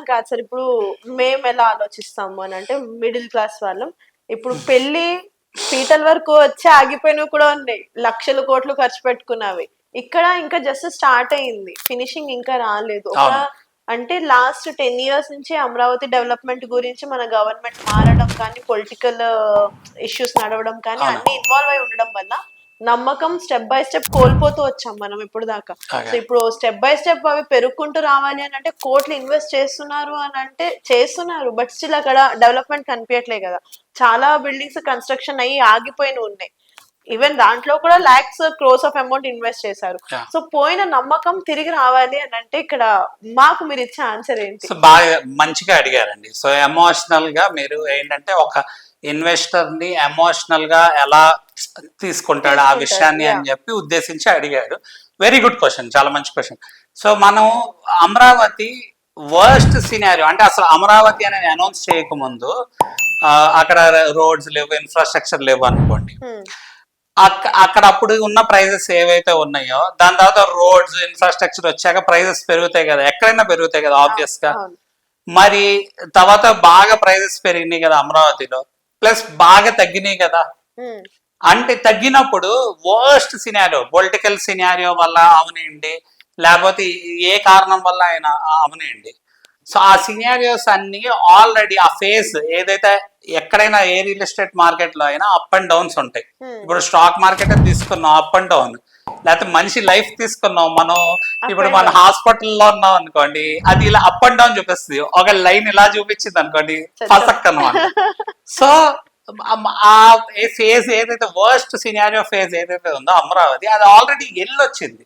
కాదు సార్. ఇప్పుడు మేము ఎలా ఆలోచిస్తాము అని అంటే మిడిల్ క్లాస్ వాళ్ళం, ఇప్పుడు పెళ్లి పీటల వరకు వచ్చి ఆగిపోయినవి కూడా ఉన్నాయి, లక్షల కోట్లు ఖర్చు పెట్టుకున్నవి. ఇక్కడ ఇంకా జస్ట్ స్టార్ట్ అయింది, ఫినిషింగ్ ఇంకా రాలేదు. ఒక అంటే లాస్ట్ 10 years నుంచి అమరావతి డెవలప్మెంట్ గురించి మన గవర్నమెంట్ మారడం కానీ, పొలిటికల్ ఇష్యూస్ నడవడం కానీ అన్ని ఇన్వాల్వ్ అయి ఉండడం వల్ల నమ్మకం స్టెప్ బై స్టెప్ కోల్పోతూ వచ్చాం మనం ఇప్పుడు దాకా. సో ఇప్పుడు స్టెప్ బై స్టెప్ అవి పెరుగుకుంటూ రావాలి అని అంటే కోట్లు ఇన్వెస్ట్ చేస్తున్నారు అని అంటే చేస్తున్నారు, బట్ స్టిల్ అక్కడ డెవలప్మెంట్ కనిపించట్లే కదా. చాలా బిల్డింగ్స్ కన్స్ట్రక్షన్ అయ్యి ఆగిపోయిన ఉన్నాయి. ఈవెన్ దాంట్లో కూడా lakhs crores of amount invest చేశారు. సో పోయిన నమ్మకం తిరిగి రావాలి అని అంటే ఇక్కడ మాకు మీరు ఇచ్చే ఆన్సర్ ఏంటి? సో బాగా మంచిగా అడిగారండి. సో ఎమోషనల్ గా మీరు ఏంటంటే ఒక ఇన్వెస్టర్ ని ఎమోషనల్ గా ఎలా తీసుకుంటాడు ఆ విషయాన్ని అని చెప్పి ఉద్దేశించి అడిగారు. వెరీ గుడ్ క్వశ్చన్, చాలా మంచి క్వశ్చన్. సో మనం అమరావతి వర్స్ట్ సినారియో అంటే అసలు అమరావతి అనేది అనౌన్స్ చేయకముందు అక్కడ రోడ్స్ లేవు, ఇన్ఫ్రాస్ట్రక్చర్ లేవు అనుకోండి. అక్కడ అప్పుడు ఉన్న ప్రైజెస్ ఏవైతే ఉన్నాయో దాని తర్వాత రోడ్స్ ఇన్ఫ్రాస్ట్రక్చర్ వచ్చాక ప్రైజెస్ పెరుగుతాయి కదా, ఎక్కడైనా పెరుగుతాయి కదా ఆబ్వియస్ గా. మరి తర్వాత బాగా ప్రైజెస్ పెరిగినాయి కదా అమరావతిలో, ప్లస్ బాగా తగ్గినాయి కదా. అంటే తగ్గినప్పుడు వర్స్ట్ సినారియో, పొలిటికల్ సినారియో వల్ల అవనివ్వండి, లేకపోతే ఏ కారణం వల్ల అయినా అవనివ్వండి. సో ఆ సినారియోస్ అన్ని ఆల్రెడీ ఆ ఫేజ్ ఏదైతే ఎక్కడైనా ఏ రియల్ ఎస్టేట్ మార్కెట్ లో అయినా అప్ అండ్ డౌన్స్ ఉంటాయి. ఇప్పుడు స్టాక్ మార్కెట్ తీసుకున్నాం అప్ అండ్ డౌన్, లేకపోతే మనిషి లైఫ్ తీసుకున్నాం మనం, ఇప్పుడు మన హాస్పిటల్లో ఉన్నాం అనుకోండి, అది ఇలా అప్ అండ్ డౌన్ చూపిస్తుంది. ఒక లైన్ ఇలా చూపించింది అనుకోండి పసక్ అనమాట. సో ఆ ఫేజ్ ఏదైతే వర్స్ట్ సినారియో ఫేజ్ ఏదైతే ఉందో అమరావతి, అది ఆల్రెడీ వెళ్ళొచ్చింది.